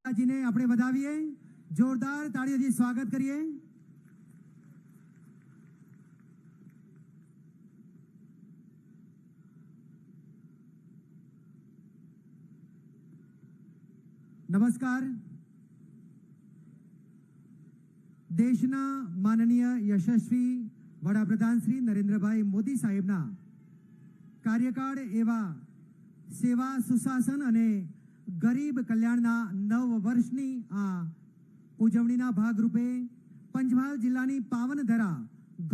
जी ने આપણે વધાવીએ, જોરદાર તાળીઓથી સ્વાગત કરીએ। નમસ્કાર। દેશના માનનીય યશસ્વી વડાપ્રધાન શ્રી નરેન્દ્રભાઈ મોદી સાહેબના કાર્યકાળ એવા સેવા સુશાસન અને ગરીબ કલ્યાણના 9 વર્ષની આ ઉજવણીના ભાગરૂપે પંચમહાલ જિલ્લાની પાવનધરા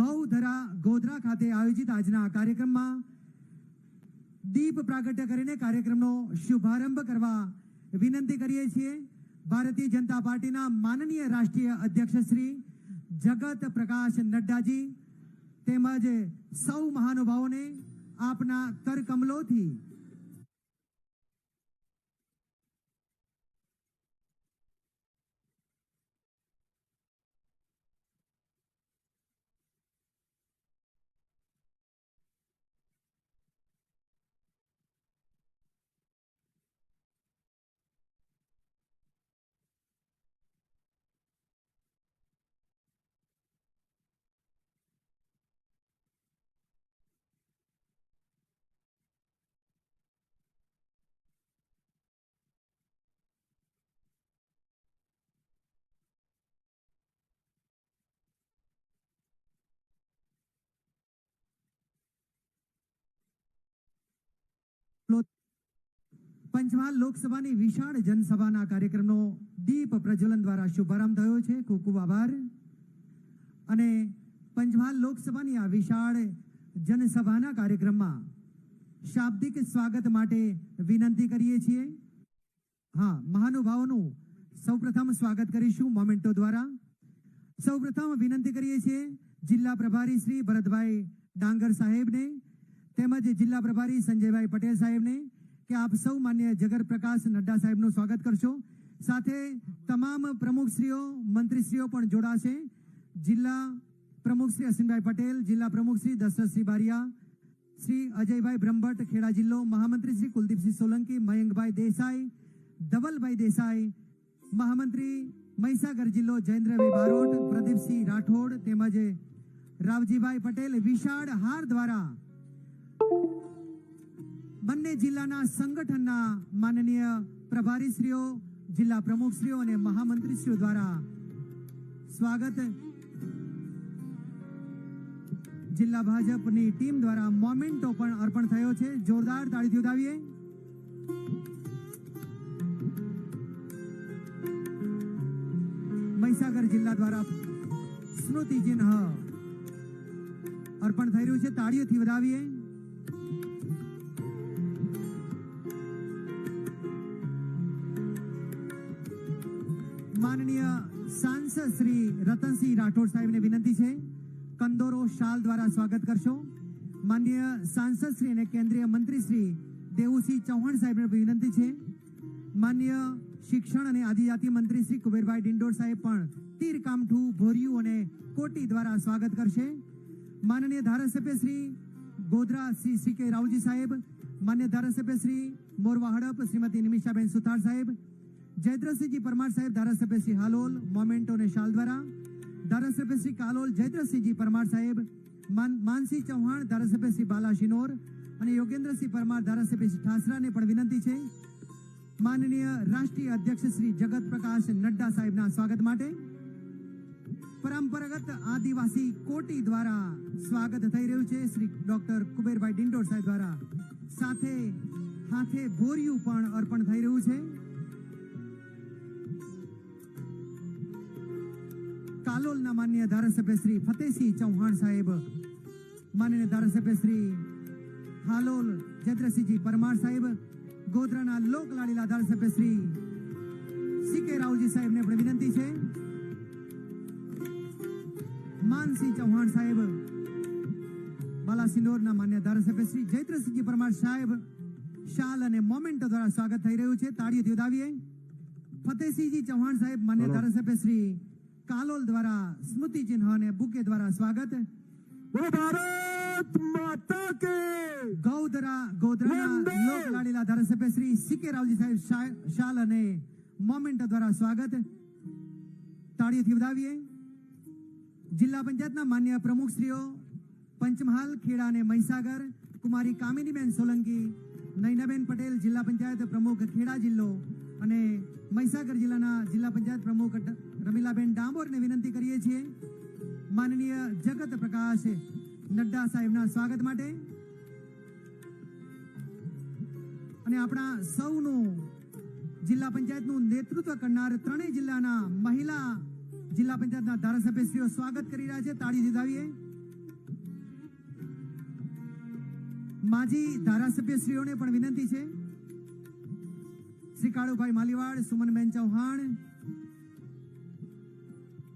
ગૌધરા ગોધરા ખાતે આયોજિત આજના કાર્યક્રમમાં દીપ પ્રાગટ્ય કરીને કાર્યક્રમનો શુભારંભ કરવા વિનંતી કરીએ છીએ। भारतीय जनता पार्टी माननीय राष्ट्रीय अध्यक्ष श्री जगत प्रकाश नड्डा जी तेमज सौ महानुभावों ने आपना कर कमलों थी पंचमहाल लोकसभा विशाल जनसभा कार्यक्रम दीप प्रज्वलन द्वारा शुभारंभ थयो छे। खूब खूब आभार। अने पंचमहाल लोकसभा आ विशाल जनसभा कार्यक्रम में शाब्दिक स्वागत माटे विनंती करीए छीए। हाँ, महानुभावों सौप्रथम स्वागत करीशुं मोमेंटो द्वारा। सौप्रथम विनंती करीए छीए जिला प्रभारी श्री भरतभाई डांगर साहेब ने तेमज जिला प्रभारी संजयभाई पटेल साहेब ने कि आप सौ मान्य जगत प्रकाश नड्डा साहेब नु स्वागत करशो। साथे तमाम प्रमुखश्रीओ मंत्रीश्रीओ पण जोड़ाशे। जिला प्रमुख श्री असीमभाई पटेल, जिला प्रमुख श्री दशरथ श्री बारिया, श्री अजयभाई ब्रह्मभट्ट खेड़ा जिल्लो, महामंत्री श्री कुलदीप सिंह सोलंकी, मयंकभाई देसाई, धवलभाई देसाई, महामंत्री महिसागर जिल्लो जयेन्द्रभाई बारोट, प्रदीप सिंह राठौड़ तेमज रावजीभाई पटेल विशाल हार द्वारा बन्ने जिल्लाना संगठनना माननीय प्रभारीश्रीओ, जिला प्रमुखश्रीओ अने महामंत्रीश्रीओ द्वारा स्वागत जिला भाजपनी टीम द्वारा मोमेंटो पण अर्पण थयो छे। जोरदार ताळीथी વધાવીએ। महिसागर जिल्ला द्वारा स्मृति चिन्ह अर्पण થઈ રહ્યું છે। તાળીઓથી વધાવીએ। माननीय सांसद श्री रतन सिंह राठौड़ साहेब ने विनंती है कंदोरो शाल द्वारा स्वागत करशो। माननीय सांसद श्री ने केंद्रीय मंत्री श्री देवुसिंह चौहान साहेब ने विनंती है। माननीय शिक्षण और आदिजाति मंत्री श्री कुबेरभाई डिंडोर साहेब पण तीर कामठू भोरियू और कोटी द्वारा स्वागत करशे। माननीय धारासभ्य श्री गोधरा श्री सी के रावजी साहेब, माननीय धारासभ्य श्री मोरवा हड़प श्रीमती निमिषाबेन सुथार साहेब, जयद्रथ जी परमार साहेब धारासभ्य श्री हालोल मोमेंटो ने शाल द्वारा, धारासभ्य श्री कालोल जयद्रथ जी परमार साहेब, मानसिंह चौहान धारासभ्य श्री बाला शिनोर और योगेंद्र सिंह परमार धारासभ्य श्री ठासरा ने पण विनंती है। माननीय राष्ट्रीय अध्यक्ष श्री जगत प्रकाश नड्डा साहेब ना स्वागत माटे परंपरागत आदिवासी कोटी द्वारा स्वागत थई रह्युं छे। श्री डॉक्टर कुबेरभाई डिंडोर साहेब द्वारा साथे हाथे बोरियू पण अर्पण थई रह्युं छे। कालोलना माननीय धारासभ्य श्री फतेहसिंह चौहान साहेब, माननीय धारासभ्य श्री हालोल जयद्रथ जी परमार साहेब, गोधराना लोक लाडीला धारासभ्य श्री सीके रावजी साहेब ने पण विनंती है। मानसिंह चौहान साहेब, बालासिनोरना मान्य धारासभ्य श्री जयद्रथ जी परमार साहेब शाल और मोमेंटो द्वारा स्वागत थई रह्युं छे। ताळीओथी વધાવીએ। फतेहसिंह जी चौहान साहेब मान्य धारासभ्य श्री कालोल द्वारा स्मृति चिन्ह ने बुके द्वारा स्वागत। वो भारत माता के गौधरा गोधरा लोक लाडीला धारासभ्य श्री सीके रावजी साहेब शाल और મોમેન્ટ દ્વારા સ્વાગત તાળીઓથી વધાવીએ. જિલ્લા પંચાયતના માન્ય પ્રમુખશ્રીઓ પંચમહાલ, ખેડા અને મહીસાગર, કુમારી કામિનીબેન સોલંકી, નૈનાબેન પટેલ, જિલ્લા પંચાયત પ્રમુખ ખેડા જિલ્લો અને મહીસાગર જિલ્લાના જિલ્લા પંચાયત પ્રમુખ રમીલાબેન ડામોરને વિનંતી કરીએ છીએ માનનીય જગત પ્રકાશ નડ્ડા સાહેબના સ્વાગત માટે. અને આપણા સૌનું જિલ્લા પંચાયતનું નેતૃત્વ કરનાર ત્રણેય જિલ્લાના મહિલા જિલ્લા પંચાયતના ધારાસભ્યશ્રીઓ સ્વાગત કરી રહ્યા છે. તાળી દીધાવીએ. માજી ધારાસભ્યશ્રીઓને પણ વિનંતી છે. શ્રી કાળુભાઈ માલીવાડ, સુમનબેન ચૌહાણ,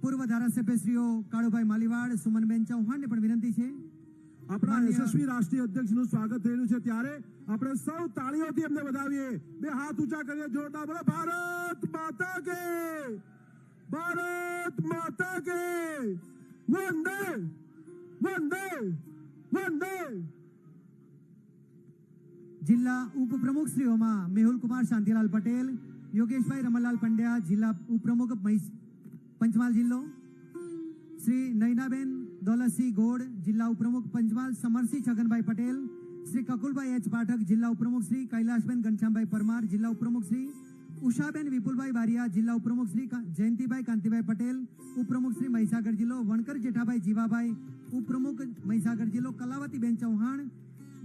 પૂર્વ ધારાસભ્યશ્રીઓ કાળુભાઈ માલીવાડ, સુમનબેન ચૌહાણને પણ વિનંતી છે. આપણા યશસ્વી રાષ્ટ્રીય અધ્યક્ષનું સ્વાગત થયેલું છે ત્યારે આપણે સૌ તાળીઓથી એમને વધાવીએ. બે હાથ ઊંચા કરીએ, જોરદાર બોલો ભારત માતા કે, ભારત માતા કે, વંદે વંદે વંદે. જિલ્લા ઉપપ્રમુખશ્રીઓમાં મેહુલ કુમાર શાંતિલાલ પટેલ, યોગેશભાઈ રમણલાલ પંડ્યા, જિલ્લા ઉપપ્રમુખ પંચમહાલ જિલ્લો, શ્રી નૈનાબેન દોલતસિંહ ગોડ, જિલ્લા ઉપપ્રમુખ પંચમહાલ, સમરસિંહ છગનભાઈ પટેલ, શ્રી કકુલભાઈ એચ પાઠક, જિલ્લા ઉપપ્રમુખ શ્રી કૈલાશબેન ઘનશ્યામભાઈ પરમાર, જિલ્લા ઉપપ્રમુખ શ્રી ઉષાબેન વિપુલભાઈ બારિયા, જિલ્લા ઉપપ્રમુખ શ્રી જયંતિભાઈ કાંતિભાઈ પટેલ, ઉપપ્રમુખ શ્રી મહીસાગર જિલ્લો વણકર જેઠાભાઈ જીવાભાઈ, ઉપપ્રમુખ મહીસાગર જિલ્લો કલાવતીબેન ચૌહાણ,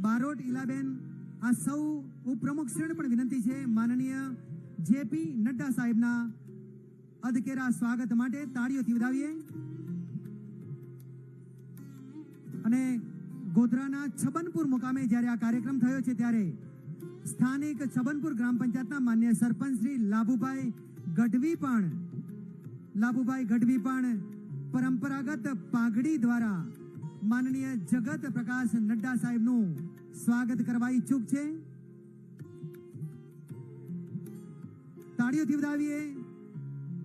બારોટ ઈલાબેન. આ સૌ ઉપપ્રમુખશ્રીઓને પણ વિનંતી છે માનનીય જેપી નડ્ડા સાહેબના અધકેરા સ્વાગત માટે તાળીઓથી વધાવીએ. અને ગોધરાના છબનપુર મુકામે જ્યારે આ કાર્યક્રમ થયો છે ત્યારે સ્થાનિક છબનપુર ગ્રામ પંચાયતના માન્ય સરપંચ શ્રી લાભુભાઈ ગઢવી પણ પરંપરાગત પાઘડી દ્વારા માનનીય જગત પ્રકાશ નડ્ડા સાહેબનું સ્વાગત કરવા ઈચ્છુક છે. તાળીઓથી વધાવીએ.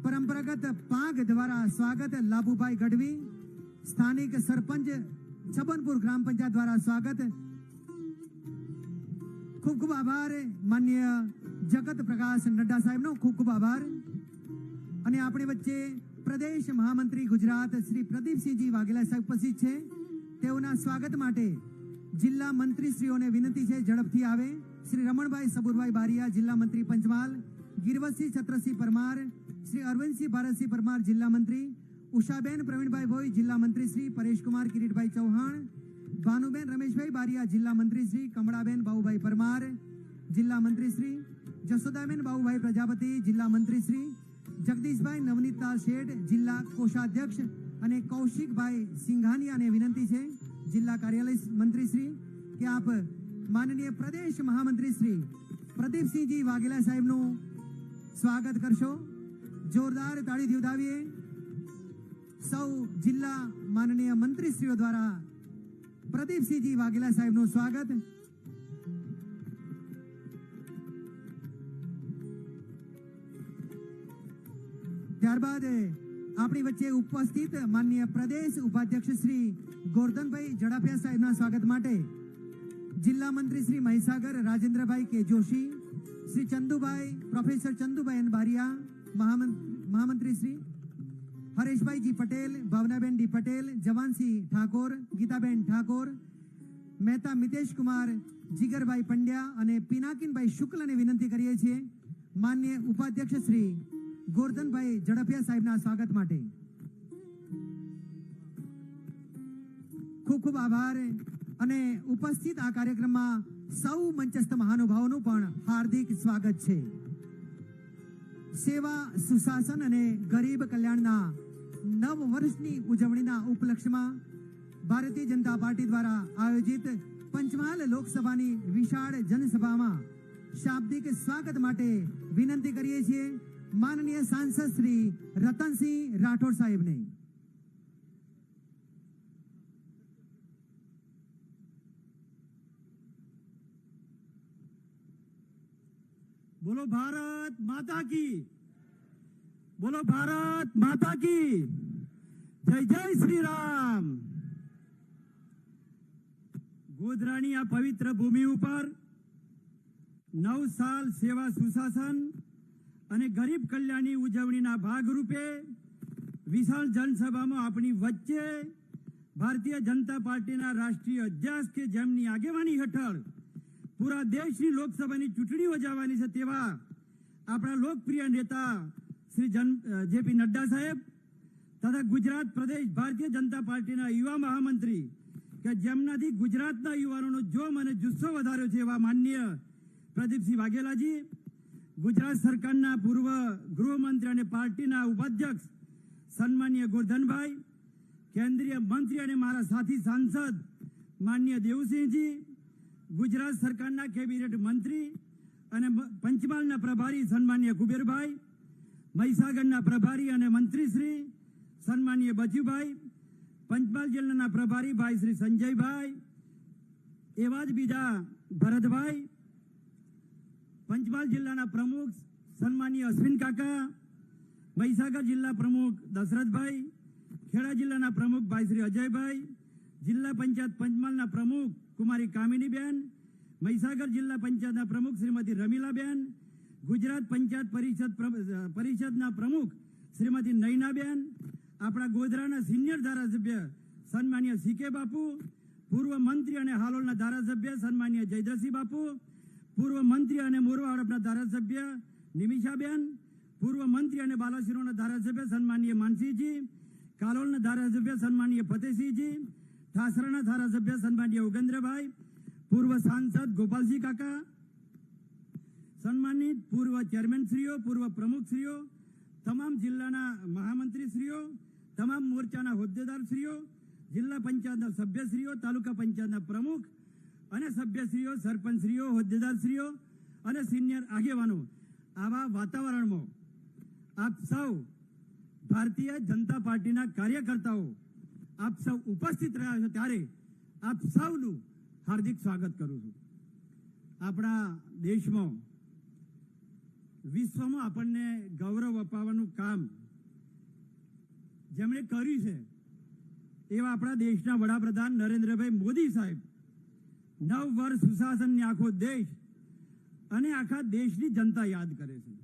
પરંપરાગત પાઘ દ્વારા સ્વાગત લાભુભાઈ ગઢવી, સ્થાનિક સરપંચ છબનપુર ગ્રામ પંચાયત દ્વારા સ્વાગત. ખૂબ ખૂબ આભાર માન્ય જગત પ્રકાશ નડ્ડા સાહેબનો ખૂબ ખૂબ આભાર. અને આપણી વચ્ચે પ્રદેશ મહામંત્રી ગુજરાત શ્રી પ્રદીપસિંહજી વાઘેલા સાહેબ ઉપસ્થિત છે. તેઓના સ્વાગત માટે જિલ્લા મંત્રીશ્રીઓને વિનંતી છે ઝડપથી આવે. શ્રી રમણભાઈ સબુરભાઈ બારિયા, જિલ્લા મંત્રી પંચમહાલ, ગિરવતસિંહ છત્રસિંહ પરમાર, શ્રી અરવિંદસિંહ ભારતસિંહ પરમાર, જિલ્લા મંત્રી, ઉષાબેન પ્રવીણભાઈ ભોઈ, જિલ્લા મંત્રી શ્રી પરેશકુમાર કિરીટભાઈ ચૌહાણ, ભાનુબેન રમેશભાઈ બારિયા, જિલ્લા મંત્રી શ્રી કમળાબેન બાબુભાઈ પરમાર, જિલ્લા મંત્રી શ્રી જસોદાબેન બાબુભાઈ પ્રજાપતિ, જિલ્લા મંત્રી શ્રી જગદીશભાઈ નવનીતલાલ શેઠ, જિલ્લા કોષાધ્યક્ષ અને કૌશિકભાઈ સિંઘાનિયાને વિનંતી છે જિલ્લા કાર્યાલય મંત્રી શ્રી કે આપ માનનીય પ્રદેશ મહામંત્રી શ્રી પ્રદીપસિંહજી વાઘેલા સાહેબનું સ્વાગત કરશો. જોરદાર તાળીથી વધાવીએ. સૌ જિલ્લા માનનીય મંત્રીશ્રીઓ દ્વારા પ્રદીપસિંહજી વાઘેલા સાહેબનું સ્વાગત. ત્યારબાદ આપણી વચ્ચે ઉપસ્થિત માનનીય પ્રદેશ ઉપાધ્યક્ષ શ્રી ગોરધનભાઈ ઝડાફિયા સાહેબના સ્વાગત માટે જિલ્લા મંત્રી શ્રી મહીસાગર રાજેન્દ્રભાઈ કે જોશી, શ્રી ચંદુભાઈ પ્રોફેસર ચંદુભાઈ એન બારિયા, મહામંત્રી શ્રી હરેશભાઈજી પટેલ, ભાવનાબેન ડી પટેલ, જવાનસિંહ ઠાકોર, ગીતાબેન ઠાકોર, મહેતા મિતેશ કુમાર, જીગરભાઈ પંડ્યા અને પિનાકીનભાઈ શુક્લને વિનંતી કરીએ છીએ માન્ય ઉપાધ્યક્ષ શ્રી ગોરધનભાઈ ઝડફિયા સાહેબના સ્વાગત માટે. ખૂબ ખૂબ આભાર. અને ઉપસ્થિત આ કાર્યક્રમમાં સૌ મંચસ્થ મહાનુભાવોનું પણ હાર્દિક સ્વાગત છે. સેવા, સુશાસન અને ગરીબ કલ્યાણના 9 વર્ષની ઉજવણીના ઉપલક્ષ્યમાં ભારતીય જનતા પાર્ટી દ્વારા આયોજિત પંચમહાલ લોકસભાની વિશાળ જનસભામાં શાબ્દિક સ્વાગત માટે વિનંતી કરીએ છીએ માનનીય સાંસદ શ્રી રતનસિંહ રાઠોડ સાહેબને. बोलो भारत माता की, बोलो भारत माता की जय. जय श्री राम. ગોધરાની આ પવિત્ર ભૂમિ ઉપર 9 સાલ સેવા સુશાસન અને ગરીબ કલ્યાણની ઉજવણીના ભાગરૂપે વિશાળ જનસભામાં આપણી વચ્ચે ભારતીય જનતા પાર્ટીના રાષ્ટ્રીય અધ્યક્ષ કે જેમની આગેવાની હેઠળ પૂરા દેશની લોકસભાની ચૂંટણી યોજાવાની છે તેવા આપણા લોકપ્રિય નેતા શ્રી જેપી નડ્ડા સાહેબ તથા ગુજરાત પ્રદેશ ભારતીય જનતા પાર્ટીના યુવા મહામંત્રી કે જેમનાથી ગુજરાતના યુવાનોનો જોમ અને જુસ્સો વધાર્યો છે એવા માનનીય પ્રદીપસિંહ વાઘેલાજી, ગુજરાત સરકારના પૂર્વ ગૃહમંત્રી અને પાર્ટીના ઉપાધ્યક્ષ સન્માનીય ગોરધનભાઈ, કેન્દ્રીય મંત્રી અને મારા સાથી સાંસદ માનનીય દેવસિંહજી, ગુજરાત સરકારના કેબિનેટ મંત્રી અને પંચમહાલના પ્રભારી સન્માનીય કુબેરભાઈ, મહીસાગરના પ્રભારી અને મંત્રીશ્રી સન્માનીય બચુભાઈ, પંચમહાલ જિલ્લાના પ્રભારી ભાઈ શ્રી સંજયભાઈ, એવા જ બીજા ભરતભાઈ, પંચમહાલ જિલ્લાના પ્રમુખ સન્માનીય અશ્વિન કાકા, મહીસાગર જિલ્લા પ્રમુખ દશરથભાઈ, ખેડા જિલ્લાના પ્રમુખ ભાઈ શ્રી અજયભાઈ, જિલ્લા પંચાયત પંચમહાલના પ્રમુખ કુમારી કામિનીબેન, મહીસાગર જિલ્લા પંચાયતના પ્રમુખ શ્રીમતી રમીલાબેન, ગુજરાત પંચાયત પરિષદના પ્રમુખ શ્રીમતી નયનાબેન, આપણા ગોધરાના સિનિયર ધારાસભ્ય સન્માનીય સીકે બાપુ, પૂર્વ મંત્રી અને હાલોલના ધારાસભ્ય સન્માનીય જયદ્રસિંહ બાપુ, પૂર્વ મંત્રી અને મોરવા હડપના ધારાસભ્ય નિમિષાબેન, પૂર્વ મંત્રી અને બાલાસિનોરના ધારાસભ્ય સન્માનીય માનસિંહજી, કાલોલના ધારાસભ્ય સન્માનીય ફતેહસિંહજી, ઠાસરાના ધારાસભ્ય સન્માનીય ઉગેન્દ્રભાઈ, પૂર્વ સાંસદ ગોપાલસિંહ કાકા, સન્માનિત પૂર્વ ચેરમેનશ્રીઓ, પૂર્વ પ્રમુખશ્રીઓ, તમામ જિલ્લાના મહામંત્રીશ્રીઓ, તમામ મોરચાના હોદ્દેદારશ્રીઓ, જિલ્લા પંચાયતના સભ્યશ્રીઓ, તાલુકા પંચાયતના પ્રમુખ અને સભ્યશ્રીઓ, સરપંચશ્રીઓ, હોદ્દેદારશ્રીઓ અને સિનિયર આગેવાનો, આવા વાતાવરણમાં આપ સૌ ભારતીય જનતા પાર્ટીના કાર્યકર્તાઓ આપ સૌ ઉપસ્થિત રહ્યા છો ત્યારે આપ સૌનું હાર્દિક સ્વાગત કરું છું. આપણા દેશમાં વિશ્વમાં આપણને ગૌરવ અપાવવાનું કામ જેમણે કર્યું છે એવા આપણા દેશના વડાપ્રધાન નરેન્દ્રભાઈ મોદી સાહેબ 9 વર્ષ સુશાસનની આખો દેશ અને આખા દેશની જનતા યાદ કરે છે.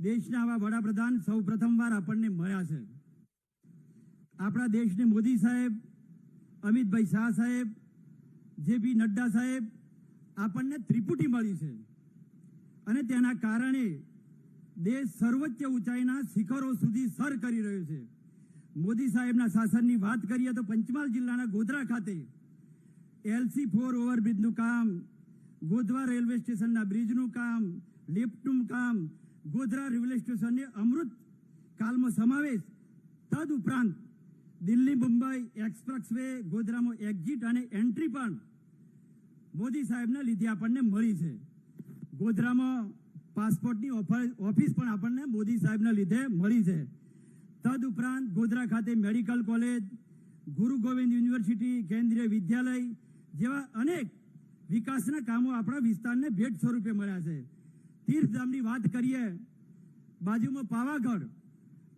દેશના આવા વડાપ્રધાન સૌ પ્રથમવાર આપણને મળ્યા છે. આપણા દેશને મોદી સાહેબ, અમિતભાઈ શાહ સાહેબ, જેપી નડ્ડા સાહેબ આપણને ત્રિપુટી મળી છે અને તેના કારણે દેશ સર્વોચ્ચ ઊંચાઈના શિખરો સુધી સર કરી રહ્યો છે. મોદી સાહેબના શાસનની વાત કરીએ તો પંચમહાલ જિલ્લાના ગોધરા ખાતે LC4 ઓવરબ્રિજનું કામ, ગોધરા રેલવે સ્ટેશનના બ્રિજનું કામ, લિફ્ટનું કામ, ગોધરા રેલવે સ્ટેશનને અમૃત કાલમાં સમાવેશ, તદ ઉપરાંત દિલ્હી મુંબઈ એક્સપ્રેસ વે, ગોધરામાં એક્ઝિટ અને એન્ટ્રી પણ મોદી સાહેબના લીધે આપણને મળી છે. ગોધરામાં પાસપોર્ટની ઓફિસ પણ આપણને મોદી સાહેબના લીધે મળી છે. તદ ઉપરાંત ગોધરા ખાતે મેડિકલ કોલેજ, ગુરુ ગોવિંદ યુનિવર્સિટી, કેન્દ્રીય વિદ્યાલય જેવા અનેક વિકાસના કામો આપણા વિસ્તારને ભેટ સ્વરૂપે મળ્યા છે. તીર્થધામની વાત કરીએ, બાજુમાં પાવાગઢ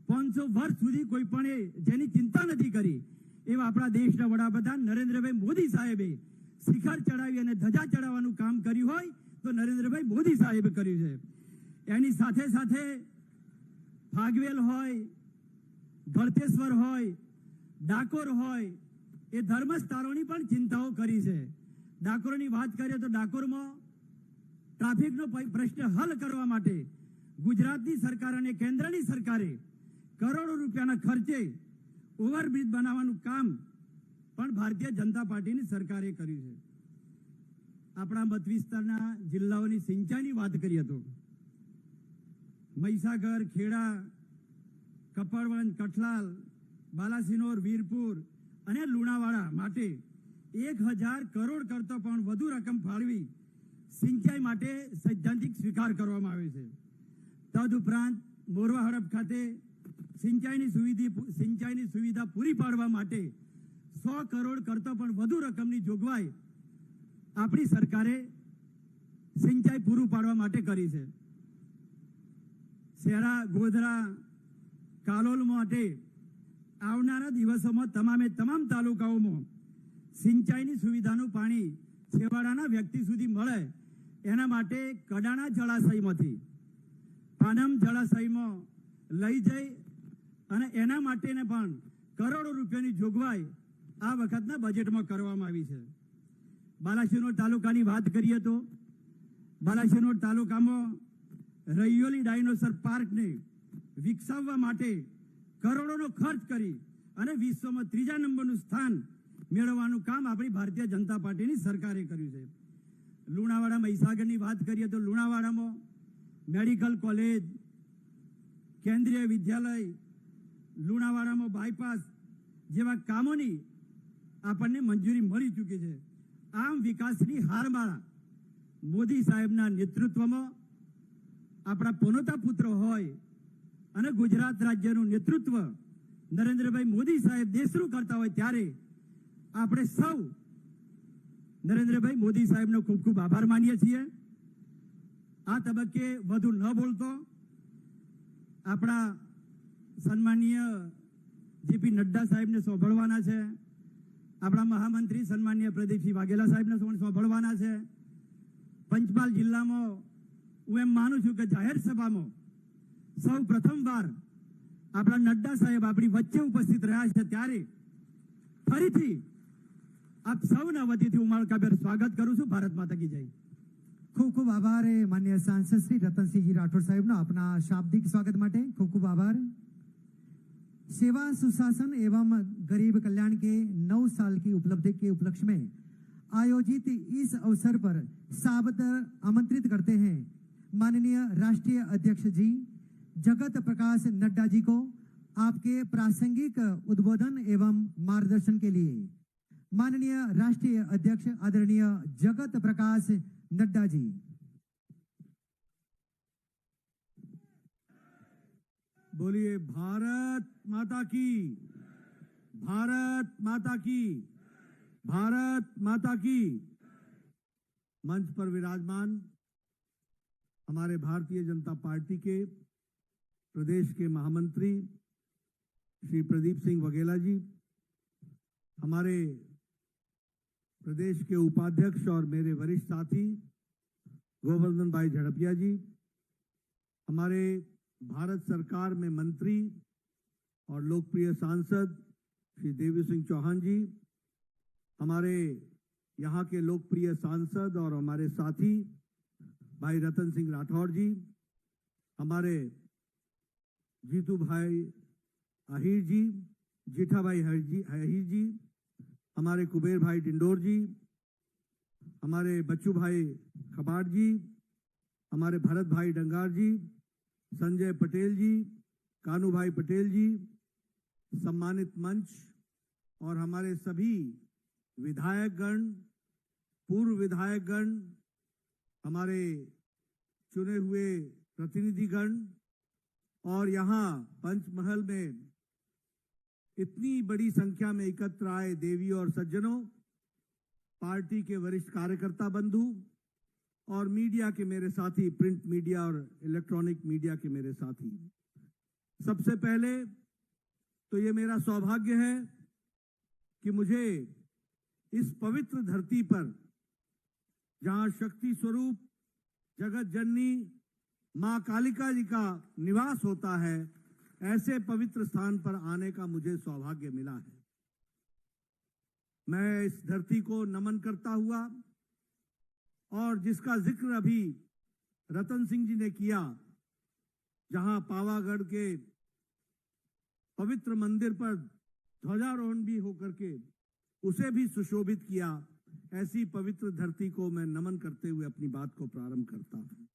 500 વર્ષ સુધી કોઈ પણ જેની ચિંતા નથી કરી એવા આપણા દેશના વડાપ્રધાન નરેન્દ્રભાઈ મોદી સાહેબે શિખર ચડાવી અને ધજા ચડાવવાનું કામ કર્યું હોય તો નરેન્દ્રભાઈ મોદી સાહેબે કર્યું છે. એની સાથે સાથે ફાગવેલ હોય, ગળતેશ્વર હોય, ડાકોર હોય, એ ધર્મસ્થળોની પણ ચિંતાઓ કરી છે. ડાકોરની વાત કરીએ તો ડાકોરમાં ટ્રાફિકનો પ્રશ્ન હલ કરવા માટે ગુજરાતની સરકાર અને કેન્દ્રની સરકારે કરોડો રૂપિયાના ખર્ચે ઓવરબ્રિજ બનાવવાનું કામ પણ ભારતીય જનતા પાર્ટીની સરકારે કર્યું છે. આપણા મત વિસ્તારના જિલ્લાઓની સિંચાઈની વાત કરીએ તો મહીસાગર, ખેડા, કપડવંજ, કઠલાલ, બાલાસિનોર, વીરપુર અને લુણાવાડા માટે 1000 કરોડ કરતો પણ વધુ રકમ ફાળવી સિંચાઈ માટે સૈદ્ધાંતિક સ્વીકાર કરવામાં આવ્યો છે. તદુપરાંત મોરવા હડપ ખાતે સિંચાઈની સુવિધા પૂરી પાડવા માટે 100 કરોડ કરતો પણ વધુ રકમની જોગવાઈ આપણી સરકારે સિંચાઈ પૂરું પાડવા માટે કરી છે. શેરા, ગોધરા, કાલોલ માટે આવનારા દિવસોમાં તમામે તમામ તાલુકાઓમાં સિંચાઈની સુવિધાનું પાણી છેવાડાના વ્યક્તિ સુધી મળે એના માટે કડાણા જળાશયમાંથી માનમ જળાશયમાં લઈ જઈ અને એના માટેને પણ કરોડો રૂપિયાની જોગવાઈ આ વખતના બજેટમાં કરવામાં આવી છે. બાલાસિનોર તાલુકાની વાત કરીએ તો બાલાસિનોર તાલુકામાં રૈયોલી ડાયનોસર પાર્કને વિકસાવવા માટે કરોડોનો ખર્ચ કરી અને વિશ્વમાં 3જા નંબરનું સ્થાન મેળવવાનું કામ આપણી ભારતીય જનતા પાર્ટીની સરકારે કર્યું છે. લુણાવાડા મહીસાગરની વાત કરીએ તો લુણાવાડામાં મેડિકલ કોલેજ, કેન્દ્રીય વિદ્યાલય, લુણાવાડામાં બાયપાસ જેવા કામોની આપણને મંજૂરી મળી ચૂકી છે. આમ વિકાસની હારમાળા મોદી સાહેબના નેતૃત્વમાં આપણા પનોતા પુત્ર હોય અને ગુજરાત રાજ્યનું નેતૃત્વ નરેન્દ્રભાઈ મોદી સાહેબ દેશનું કરતા હોય ત્યારે આપણે સૌ નરેન્દ્રભાઈ મોદી સાહેબનો ખૂબ ખૂબ આભાર માનીએ છીએ. આ તબક્કે વધુ ન બોલતો આપણા સન્માનીય જેપી નડ્ડા સાહેબને સાંભળવાના છે. આપણા મહામંત્રી સન્માનીય પ્રદીપસિંહ વાઘેલા સાહેબને સાંભળવાના છે. પંચમહાલ જિલ્લામાં હું એમ માનું છું કે જાહેર સભામાં સૌ પ્રથમવાર આપણા નડ્ડા સાહેબ આપણી વચ્ચે ઉપસ્થિત રહ્યા છે ત્યારે ફરીથી આપ સૌના વતીથી ઉમળકાભેર સ્વાગત કરું છું. ભારત માતા કી જય. ખૂબ ખૂબ આભાર માન્ય सांसद श्री रतनसिंहजी राठौर साहब નો अपना शाब्दिक स्वागत માટે खूब खूब आभार. सेवा सुशासन एवं गरीब कल्याण के 9 साल की उपलब्धि के उपलक्ष्य में आयोजित इस अवसर पर सादर आमंत्रित करते हैं माननीय राष्ट्रीय अध्यक्ष जी जगत प्रकाश नड्डा जी को आपके प्रासंगिक उद्बोधन एवं मार्गदर्शन के लिए. माननीय राष्ट्रीय अध्यक्ष आदरणीय जगत प्रकाश नड्डा जी. बोलिए भारत माता की, भारत माता की, भारत माता की. मंच पर विराजमान हमारे भारतीय जनता पार्टी के प्रदेश के महामंत्री श्री प्रदीप सिंह वाघेला जी, हमारे प्रदेश के उपाध्यक्ष और मेरे वरिष्ठ साथी गोवर्धन भाई झड़पिया जी, हमारे भारत सरकार में मंत्री और लोकप्रिय सांसद श्री देवी सिंह चौहान जी, हमारे यहाँ के लोकप्रिय सांसद और हमारे साथी भाई रतन सिंह राठौर जी, हमारे जीतू भाई आहिर जी, जीठा भाई आहिर जी, हमारे कुबेर भाई डिंडोर जी, हमारे बच्चू भाई खबाड़ जी, हमारे भरत भाई डंगार जी, संजय पटेल जी, कानू भाई पटेल जी, सम्मानित मंच और हमारे सभी विधायकगण, पूर्व विधायकगण, हमारे चुने हुए प्रतिनिधिगण और यहाँ पंचमहल में इतनी बड़ी संख्या में एकत्र आए देवी और सज्जनों, पार्टी के वरिष्ठ कार्यकर्ता बंधु और मीडिया के मेरे साथी, प्रिंट मीडिया और इलेक्ट्रॉनिक मीडिया के मेरे साथी, सबसे पहले तो ये मेरा सौभाग्य है कि मुझे इस पवित्र धरती पर जहां शक्ति स्वरूप जगत जननी मां कालिका जी का निवास होता है, ऐसे पवित्र स्थान पर आने का मुझे सौभाग्य मिला है. मैं इस धरती को नमन करता हुआ और जिसका जिक्र अभी रतन सिंह जी ने किया, जहां पावागढ़ के पवित्र मंदिर पर ध्वजारोहण भी होकर के उसे भी सुशोभित किया, ऐसी पवित्र धरती को मैं नमन करते हुए अपनी बात को प्रारंभ करता हूं.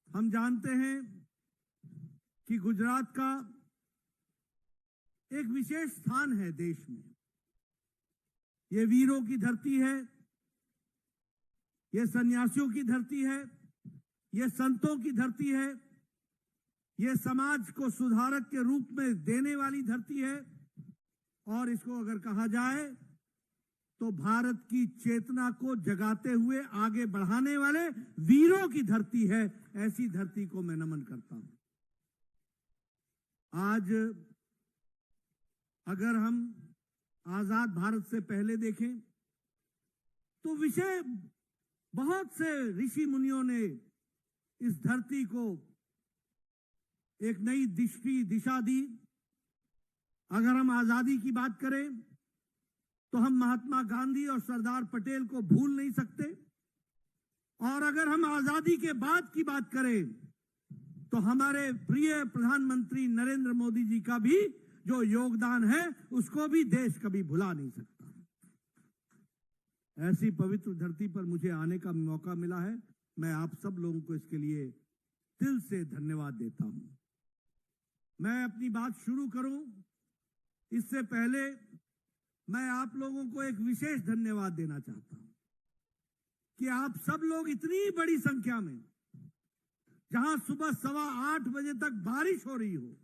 हम जानते हैं कि गुजरात का एक विशेष स्थान है देश में. ये वीरों की धरती है, ये सन्यासियों की धरती है, ये संतों की धरती है, ये समाज को सुधारक के रूप में देने वाली धरती है और इसको अगर कहा जाए तो भारत की चेतना को जगाते हुए आगे बढ़ाने वाले वीरों की धरती है. ऐसी धरती को मैं नमन करता हूं. आज अगर हम आजाद भारत से पहले देखें तो विषय बहुत से ऋषि मुनियों ने इस धरती को एक नई दिशा दी। अगर हम आजादी की बात करें तो हम महात्मा गांधी और सरदार पटेल को भूल नहीं सकते, और अगर हम आजादी के बाद की बात करें तो हमारे प्रिय प्रधानमंत्री नरेंद्र मोदी जी का भी जो योगदान है उसको भी देश कभी भुला नहीं सकता। ऐसी पवित्र धरती पर मुझे आने का मौका मिला है, मैं आप सब लोगों को इसके लिए दिल से धन्यवाद देता हूं। मैं अपनी बात शुरू करूं इससे पहले मैं आप लोगों को एक विशेष धन्यवाद देना चाहता हूं कि आप सब लोग इतनी बड़ी संख्या में, जहां सुबह 8:15 बजे तक बारिश हो रही हो,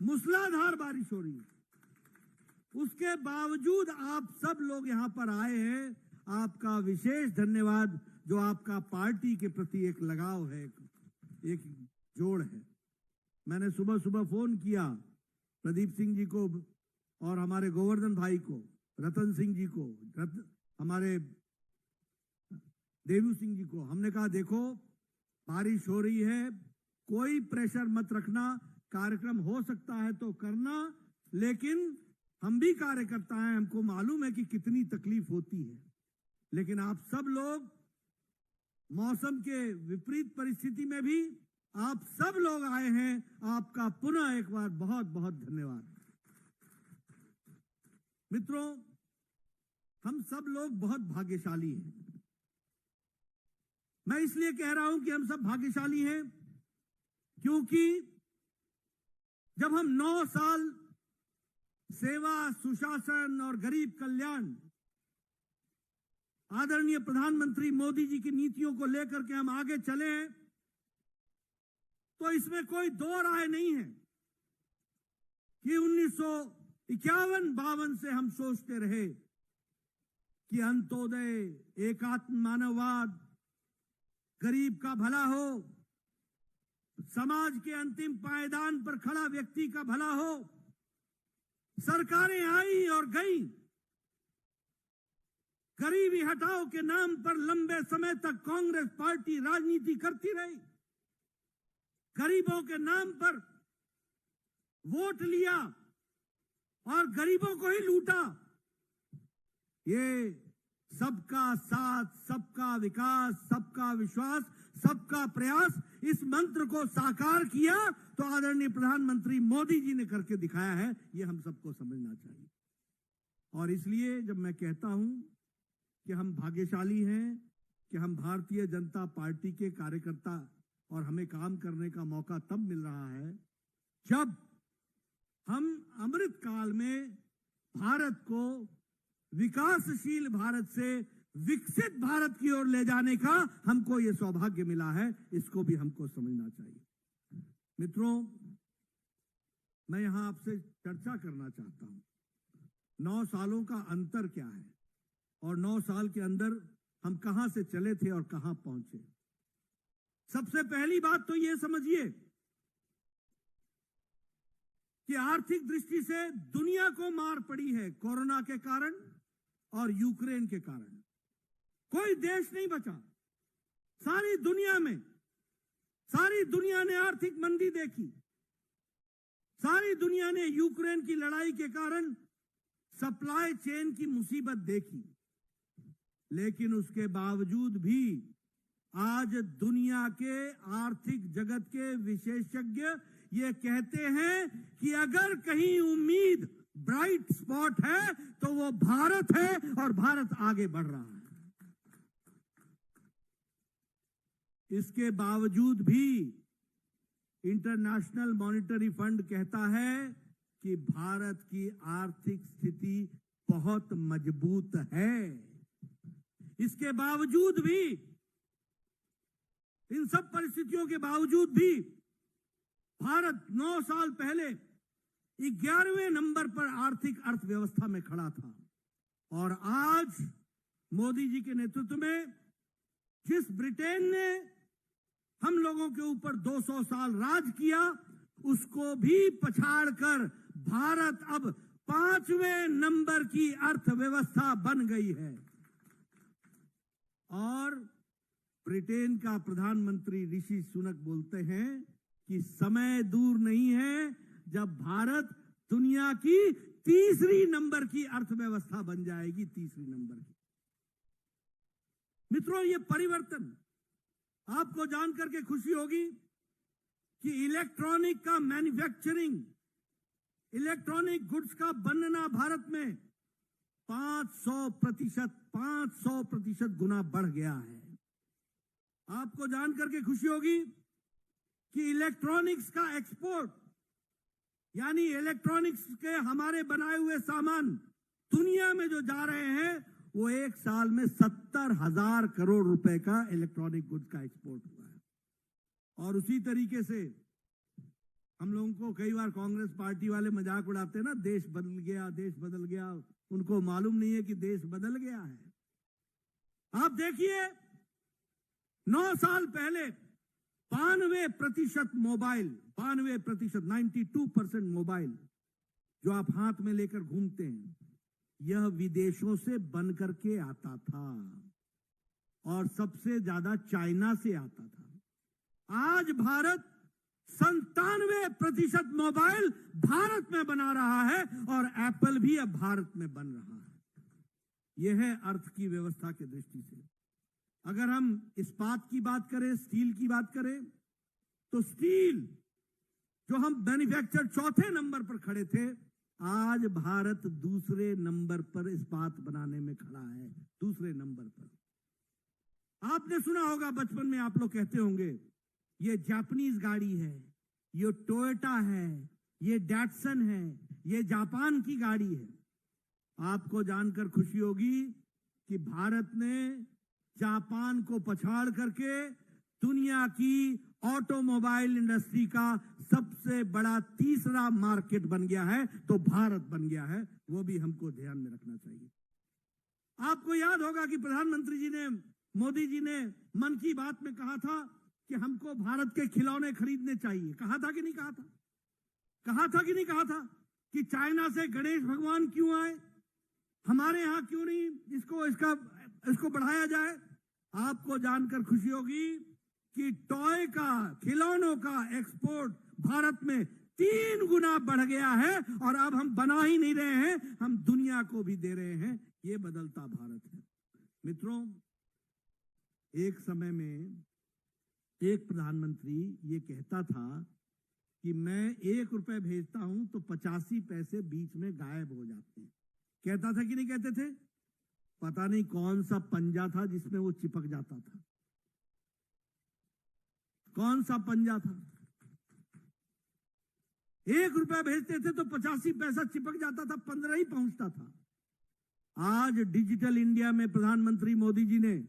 मूसलाधार बारिश हो रही है, उसके बावजूद आप सब लोग यहां पर आए हैं। आपका विशेष धन्यवाद, जो आपका पार्टी के प्रति एक लगाव है, एक जोड़ है। मैंने सुबह सुबह फोन किया प्रदीप सिंह जी को और हमारे गोवर्धन भाई को, रतन सिंह जी को, हमारे देवू सिंह जी को। हमने कहा देखो बारिश हो रही है, कोई प्रेशर मत रखना, कार्यक्रम हो सकता है तो करना, लेकिन हम भी कार्यकर्ता हैं, हमको मालूम है कि कितनी तकलीफ होती है, लेकिन आप सब लोग मौसम के विपरीत परिस्थिति में भी आप सब लोग आए हैं। आपका पुनः एक बार बहुत बहुत धन्यवाद। मित्रों, हम सब लोग बहुत भाग्यशाली हैं। मैं इसलिए कह रहा हूं कि हम सब भाग्यशाली हैं क्योंकि जब हम 9 साल सेवा, सुशासन और गरीब कल्याण आदरणीय प्रधानमंत्री मोदी जी की नीतियों को लेकर के हम आगे चले हैं, तो इसमें कोई दो राय नहीं है कि 1951-52 से हम सोचते रहे कि अंत्योदय, एकात्म मानववाद, गरीब का भला हो, समाज के अंतिम पायदान पर खड़ा व्यक्ति का भला हो। सरकारें आई और गई, गरीबी हटाओ के नाम पर लंबे समय तक कांग्रेस पार्टी राजनीति करती रही, गरीबों के नाम पर वोट लिया और गरीबों को ही लूटा। ये सबका साथ, सबका विकास, सबका विश्वास, सबका प्रयास, इस मंत्र को साकार किया तो आदरणीय प्रधानमंत्री मोदी जी ने करके दिखाया है। ये हम सबको समझना चाहिए। और इसलिए जब मैं कहता हूं कि हम भाग्यशाली हैं कि हम भारतीय जनता पार्टी के कार्यकर्ता, और हमें काम करने का मौका तब मिल रहा है जब हम अमृत काल में भारत को विकासशील भारत से विकसित भारत की ओर ले जाने का हमको ये सौभाग्य मिला है। इसको भी हमको समझना चाहिए। मित्रों, मैं यहां आपसे चर्चा करना चाहता हूं 9 सालों का अंतर क्या है और 9 साल के अंदर हम कहां से चले थे और कहां पहुंचे। सबसे पहली बात तो ये समझिए कि आर्थिक दृष्टि से दुनिया को मार पड़ी है कोरोना के कारण और यूक्रेन के कारण। कोई देश नहीं बचा। सारी दुनिया ने आर्थिक मंदी देखी। सारी दुनिया ने यूक्रेन की लड़ाई के कारण सप्लाई चेन की मुसीबत देखी। लेकिन उसके बावजूद भी आज दुनिया के आर्थिक जगत के विशेषज्ञ ये कहते हैं कि अगर कहीं उम्मीद, ब्राइट स्पॉट है तो वो भारत है और भारत आगे बढ़ रहा है। इसके बावजूद भी इंटरनेशनल मॉनिटरी फंड कहता है कि भारत की आर्थिक स्थिति बहुत मजबूत है। इसके बावजूद भी, इन सब परिस्थितियों के बावजूद भी भारत 9 साल पहले 11वें नंबर पर आर्थिक अर्थव्यवस्था में खड़ा था। और आज मोदी जी के नेतृत्व में जिस ब्रिटेन ने हम लोगों के ऊपर 200 साल राज किया, उसको भी पछाड़कर भारत अब 5वें नंबर की अर्थव्यवस्था बन गई है। और ब्रिटेन का प्रधानमंत्री ऋषि सुनक बोलते हैं कि समय दूर नहीं है जब भारत दुनिया की तीसरी नंबर की अर्थव्यवस्था बन जाएगी, तीसरी नंबर की। मित्रों, ये परिवर्तन आपको जानकर के खुशी होगी कि इलेक्ट्रॉनिक का मैन्युफैक्चरिंग, इलेक्ट्रॉनिक गुड्स का बनना भारत में 500% गुना बढ़ गया है। आपको जानकर के खुशी होगी कि इलेक्ट्रॉनिक्स का एक्सपोर्ट, यानी इलेक्ट्रॉनिक्स के हमारे बनाए हुए सामान दुनिया में जो जा रहे हैं, वो एक साल में 70,000 करोड़ रुपए का इलेक्ट्रॉनिक गुड्स का एक्सपोर्ट हुआ है। और उसी तरीके से हम लोगों को कई बार कांग्रेस पार्टी वाले मजाक उड़ाते हैं ना, देश बदल गया, देश बदल गया। उनको मालूम नहीं है कि देश बदल गया है। आप देखिए, 9 साल पहले 92% मोबाइल, 92% मोबाइल जो आप हाथ में लेकर घूमते हैं, यह विदेशों से बन करके आता था और सबसे ज्यादा चाइना से आता था। आज भारत 97% मोबाइल भारत में बना रहा है और एप्पल भी अब भारत में बन रहा है। यह है अर्थ की व्यवस्था की दृष्टि से। अगर हम इस्पात की बात करें, स्टील की बात करें, तो स्टील जो हम मैन्युफैक्चर चौथे नंबर पर खड़े थे, आज भारत दूसरे नंबर पर इस्पात बनाने में खड़ा है, दूसरे नंबर पर। आपने सुना होगा, बचपन में आप लोग कहते होंगे, ये जापानीज गाड़ी है, ये टोयोटा है, ये डैटसन है, ये जापान की गाड़ी है। आपको जानकर खुशी होगी कि भारत ने जापान को पछाड़ करके दुनिया की ऑटोमोबाइल इंडस्ट्री का सबसे बड़ा तीसरा मार्केट बन गया है, तो भारत बन गया है। वो भी हमको ध्यान में रखना चाहिए। आपको याद होगा कि प्रधानमंत्री जी ने, मोदी जी ने मन की बात में कहा था कि हमको भारत के खिलौने खरीदने चाहिए। कहा था कि नहीं कहा था? कहा था कि नहीं कहा था कि चाइना से गणेश भगवान क्यों आए, हमारे यहां क्यों नहीं इसको बढ़ाया जाए। आपको जानकर खुशी होगी कि टॉय का, खिलौनों का एक्सपोर्ट भारत में 3 गुना बढ़ गया है और अब हम बना ही नहीं रहे हैं, हम दुनिया को भी दे रहे हैं। ये बदलता भारत है। मित्रों, एक समय में एक प्रधानमंत्री ये कहता था कि मैं 1 रुपए भेजता हूं तो 85 पैसे बीच में गायब हो जाते हैं। कहता था कि नहीं कहते थे? पता नहीं कौन सा पंजा था जिसमें वो चिपक जाता था। कौन सा पंजा था? 1 रुपया भेजते थे तो 85 पैसा चिपक जाता था, 15 ही पहुंचता था। आज डिजिटल इंडिया में प्रधानमंत्री मोदी जी ने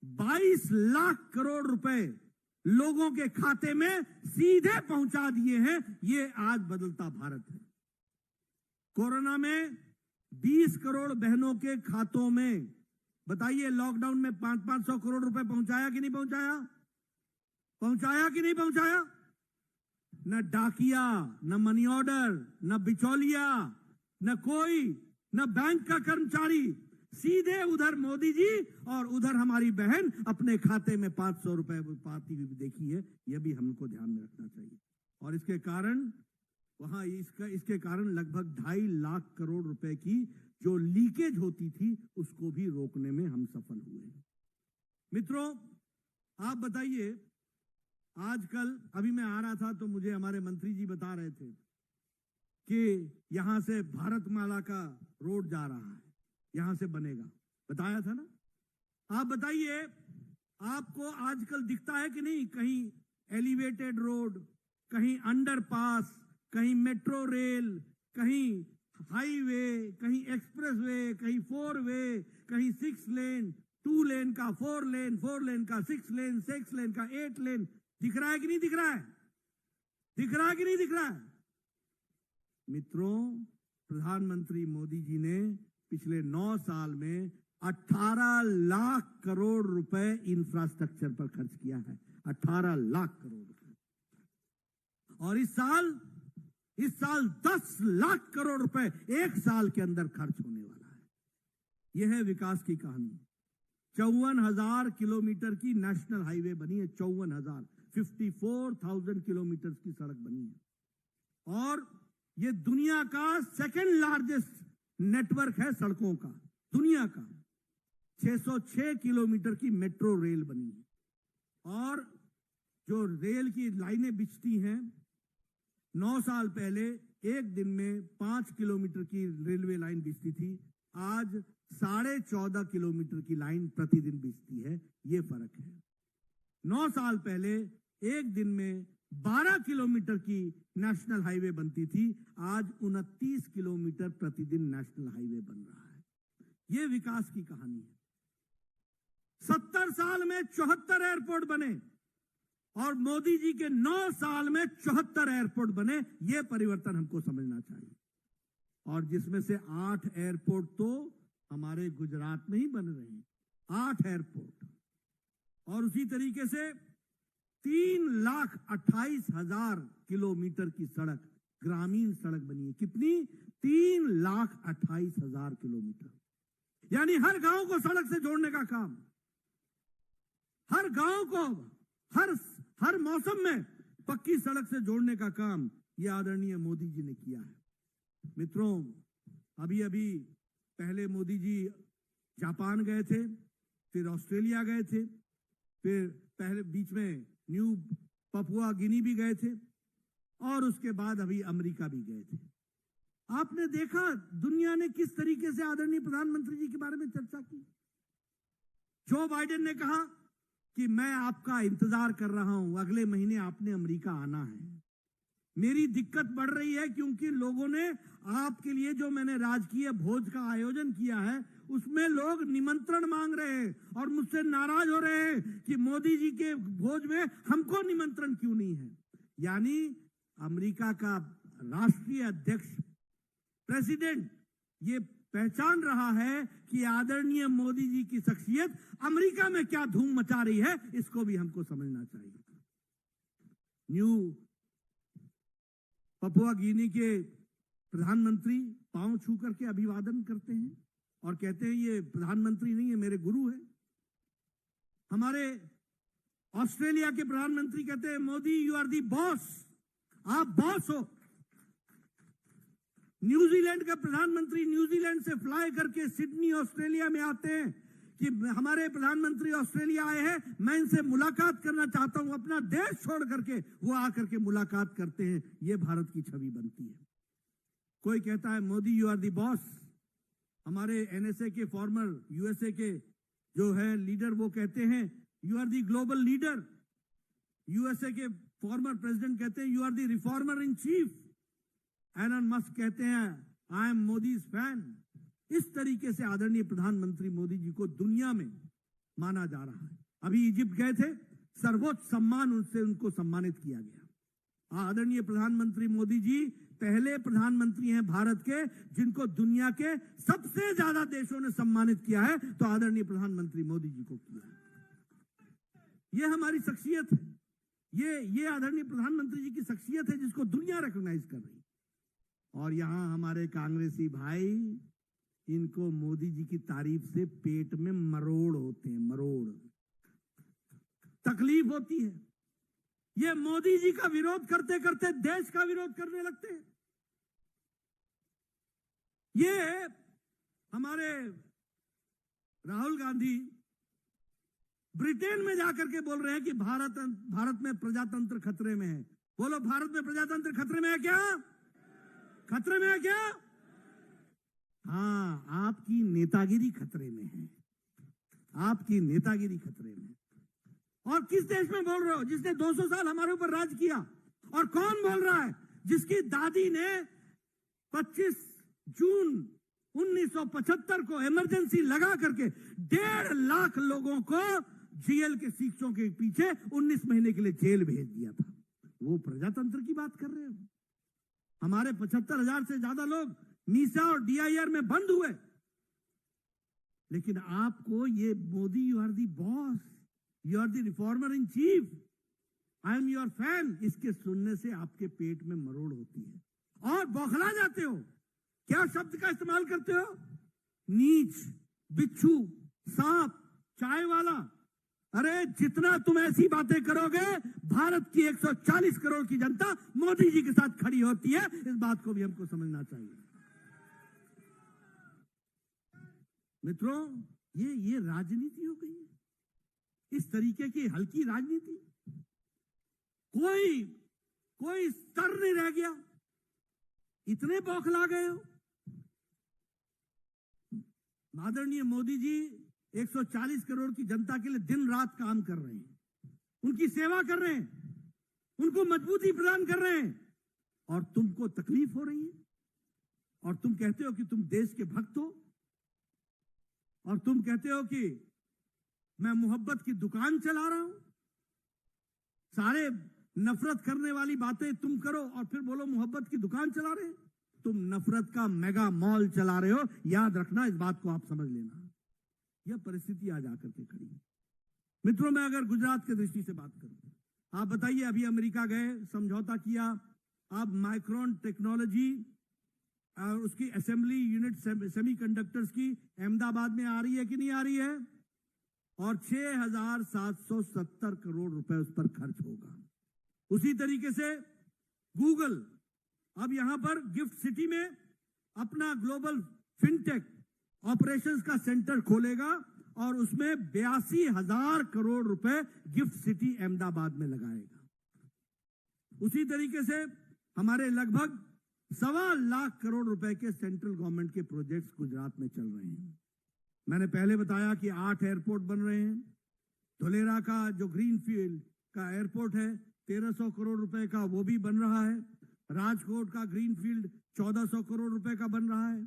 22 लाख करोड़ रुपए लोगों के खाते में सीधे पहुंचा दिए हैं। ये आज बदलता भारत है। कोरोना में 20 करोड़ बहनों के खातों में, बताइए, लॉकडाउन में 500-500 करोड़ रुपए पहुंचाया कि नहीं पहुंचाया? पहुंचाया कि नहीं पहुंचाया? न डाकिया, न मनी ऑर्डर, न बिचौलिया, न बैंक का कर्मचारी, सीधे उधर मोदी जी और उधर हमारी बहन अपने खाते में 500 रुपए पाती हुई देखी है। यह भी हमको ध्यान में रखना चाहिए। और इसके कारण इसके कारण लगभग 2.5 लाख करोड़ रुपए की जो लीकेज होती थी, उसको भी रोकने में हम सफल हुए। मित्रों, आप बताइए, आजकल अभी मैं आ रहा था तो मुझे हमारे मंत्री जी बता रहे थे कि यहां से भारतमाला का रोड जा रहा है, यहां से बनेगा। बताया था ना? आप बताइए, आपको आजकल दिखता है कि नहीं कहीं एलिवेटेड रोड, कहीं अंडरपास, कहीं मेट्रो रेल, कहीं हाईवे, कहीं एक्सप्रेसवे, कहीं 4 वे, कहीं 6 लेन, 2 लेन का 4 लेन, 4 लेन का 6 लेन, 6 लेन का 8 लेन। दिख रहा है कि नहीं दिख रहा है? दिख रहा है कि नहीं दिख रहा है? मित्रों, प्रधानमंत्री मोदी जी ने पिछले 9 साल में 18 लाख करोड़ रुपए इंफ्रास्ट्रक्चर पर खर्च किया है। 18 लाख करोड़ रुपए। और इस साल 10 लाख करोड़ रुपए एक साल के अंदर खर्च होने वाला है। यह है विकास की कहानी। 54,000 किलोमीटर की नेशनल हाईवे बनी है। 54,000 54,000 किलोमीटर की सड़क बनी है और ये दुनिया का सेकंड लार्जेस्ट नेटवर्क है सड़कों का, दुनिया का। 606 किलोमीटर की मेट्रो रेल बनी है और जो रेल की लाइनें बिछती हैं, 9 साल पहले एक दिन में 5 किलोमीटर की रेलवे लाइन बिछती थी, आज 14.5 किलोमीटर की लाइन प्रतिदिन बिछती है। ये फर्क है। 9 साल पहले एक दिन में 12 किलोमीटर की नेशनल हाईवे बनती थी, आज 29 किलोमीटर प्रतिदिन नेशनल हाईवे बन रहा है। ये विकास की कहानी है। 70 साल में 74 एयरपोर्ट बने और मोदी जी के 9 साल में 74 एयरपोर्ट बने। ये परिवर्तन हमको समझना चाहिए। और जिसमें से 8 एयरपोर्ट तो हमारे गुजरात में ही बन रहे हैं, 8 एयरपोर्ट। और उसी तरीके से 3,28,000 किलोमीटर की सड़क, ग्रामीण सड़क बनी है। कितनी? 3,28,000 किलोमीटर। यानी हर गांव को सड़क से जोड़ने का काम, हर गांव को हर मौसम में पक्की सड़क से जोड़ने का काम ये आदरणीय मोदी जी ने किया है। मित्रों, अभी अभी पहले मोदी जी जापान गए थे, फिर ऑस्ट्रेलिया गए थे, फिर पहले बीच में न्यू पपुआ गिनी भी गए थे और उसके बाद अभी अमेरिका भी गए थे। आपने देखा दुनिया ने किस तरीके से आदरणीय प्रधानमंत्री जी के बारे में चर्चा की। जो बाइडेन ने कहा कि मैं आपका इंतजार कर रहा हूं, अगले महीने आपने अमेरिका आना है। मेरी दिक्कत बढ़ रही है क्योंकि लोगों ने आपके लिए जो मैंने राजकीय भोज का आयोजन किया है उसमें लोग निमंत्रण मांग रहे हैं और मुझसे नाराज हो रहे हैं कि मोदी जी के भोज में हमको निमंत्रण क्यों नहीं है। यानी अमेरिका का राष्ट्रीय अध्यक्ष, प्रेसिडेंट, ये पहचान रहा है कि आदरणीय मोदी जी की शख्सियत अमेरिका में क्या धूम मचा रही है, इसको भी हमको समझना चाहिए। न्यू पपुआ गिनी के प्रधानमंत्री पांव छू करके अभिवादन करते हैं और कहते हैं ये प्रधानमंत्री नहीं है, मेरे गुरु है। हमारे ऑस्ट्रेलिया के प्रधानमंत्री कहते हैं Modi you are the boss, आप बॉस हो। न्यूजीलैंड का प्रधानमंत्री न्यूजीलैंड से फ्लाई करके सिडनी ऑस्ट्रेलिया में आते हैं कि हमारे प्रधानमंत्री ऑस्ट्रेलिया आए हैं, मैं इनसे मुलाकात करना चाहता हूं। अपना देश छोड़ करके वो आकर के मुलाकात करते हैं। ये भारत की छवि बनती है। कोई कहता है Modi you are the boss. हमारे एनएसए के फॉर्मर, यूएसए के जो है लीडर, वो कहते हैं you are the global leader. USA के फॉर्मर प्रेसिडेंट कहते हैं you are the reformer in chief. Elon Musk कहते हैं आई एम मोदीज फैन। इस तरीके से आदरणीय प्रधानमंत्री मोदी जी को दुनिया में माना जा रहा है। अभी इजिप्ट गए थे, सर्वोच्च सम्मान उनसे उनको सम्मानित किया गया। आदरणीय प्रधानमंत्री मोदी जी पहले प्रधानमंत्री हैं भारत के जिनको दुनिया के सबसे ज्यादा देशों ने सम्मानित किया है, तो आदरणीय प्रधानमंत्री मोदी जी को किया। ये हमारी शख्सियत है, ये आदरणीय प्रधानमंत्री जी की शख्सियत है जिसको दुनिया रिकॉग्नाइज कर रही है। और यहां हमारे कांग्रेसी भाई, इनको मोदी जी की तारीफ से पेट में मरोड़ होते हैं, मरोड़, तकलीफ होती है। ये मोदी जी का विरोध करते करते देश का विरोध करने लगते हैं। ये हमारे राहुल गांधी ब्रिटेन में जाकर के बोल रहे हैं कि भारत में प्रजातंत्र खतरे में है। बोलो, भारत में प्रजातंत्र खतरे में है क्या? खतरे में है क्या? हाँ, आपकी नेतागिरी खतरे में है, आपकी नेतागिरी खतरे में। और किस देश में बोल रहे हो जिसने 200 साल हमारे ऊपर राज किया? और कौन बोल रहा है जिसकी दादी ने 25 जून 1975 को इमरजेंसी लगा करके 1.5 लाख लोगों को जेल के शीशों के पीछे 19 महीने के लिए जेल भेज दिया था। वो प्रजातंत्र की बात कर रहे हो? हमारे 75,000 से ज्यादा लोग मीसा और डीआईआर में बंद हुए। लेकिन आपको ये Modi you are the boss, you are the reformer in chief, I am your fan, इसके सुनने से आपके पेट में मरोड़ होती है और बौखला जाते हो। क्या शब्द का इस्तेमाल करते हो? नीच, बिच्छू, सांप, चाय वाला। अरे जितना तुम ऐसी बातें करोगे, भारत की 140 करोड़ की जनता मोदी जी के साथ खड़ी होती है। इस बात को भी हमको समझना चाहिए। मित्रों, ये राजनीति हो गई है, इस तरीके की हल्की राजनीति। कोई स्तर नहीं रह गया, इतने बौखला गए हो। आदरणीय मोदी जी 140 करोड़ की जनता के लिए दिन रात काम कर रहे हैं, उनकी सेवा कर रहे हैं, उनको मजबूती प्रदान कर रहे हैं, और तुमको तकलीफ हो रही है, और तुम कहते हो कि तुम देश के भक्त हो, और तुम कहते हो कि मैं मोहब्बत की दुकान चला रहा हूं। सारे नफरत करने वाली बातें तुम करो और फिर बोलो मोहब्बत की दुकान चला रहे हैं। तुम नफरत का मेगा मॉल चला रहे हो। याद रखना, इस बात को आप समझ लेना। यह परिस्थिति आज आकर के खड़ी है। मित्रों, मैं अगर गुजरात की दृष्टि से बात करूं, आप बताइए, अभी अमेरिका गए, समझौता किया, अब माइक्रोन टेक्नोलॉजी और उसकी असेंबली यूनिट सेमीकंडक्टर्स की अहमदाबाद में आ रही है कि नहीं आ रही है, और 6,770 करोड़ रुपए उस पर खर्च होगा। उसी तरीके से गूगल अब यहां पर गिफ्ट सिटी में अपना ग्लोबल फिनटेक ऑपरेशंस का सेंटर खोलेगा, और उसमें 82,000 करोड़ रुपए गिफ्ट सिटी अहमदाबाद में लगाएगा। उसी तरीके से हमारे लगभग 1.25 लाख करोड़ रुपए के सेंट्रल गवर्नमेंट के प्रोजेक्ट्स गुजरात में चल रहे हैं। मैंने पहले बताया कि 8 एयरपोर्ट बन रहे हैं। धुलेरा का जो ग्रीनफील्ड का एयरपोर्ट है 1300 करोड़ रुपए का, वो भी बन रहा है। राजकोट का ग्रीनफील्ड 1400 करोड़ रुपए का बन रहा है।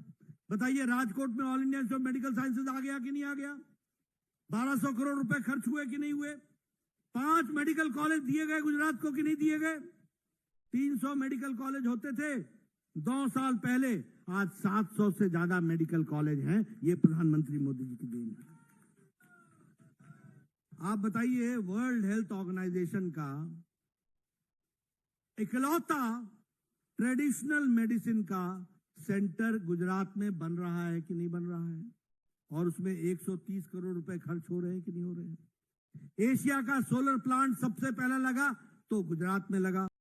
बताइए, राजकोट में All India Institute of Medical Sciences आ गया कि नहीं आ गया? 1200 करोड़ रुपए खर्च हुए कि नहीं हुए? 5 मेडिकल कॉलेज दिए गए गुजरात को कि नहीं दिए गए? 300 मेडिकल कॉलेज होते थे 2 साल पहले, आज 700 से ज्यादा मेडिकल कॉलेज हैं। ये प्रधानमंत्री मोदी जी की देन है। आप बताइए, वर्ल्ड हेल्थ ऑर्गेनाइजेशन का इकलौता ट्रेडिशनल मेडिसिन का सेंटर गुजरात में बन रहा है कि नहीं बन रहा है? और उसमें 130 करोड़ रुपए खर्च हो रहे हैं कि नहीं हो रहे हैं? एशिया का सोलर प्लांट सबसे पहला लगा तो गुजरात में लगा।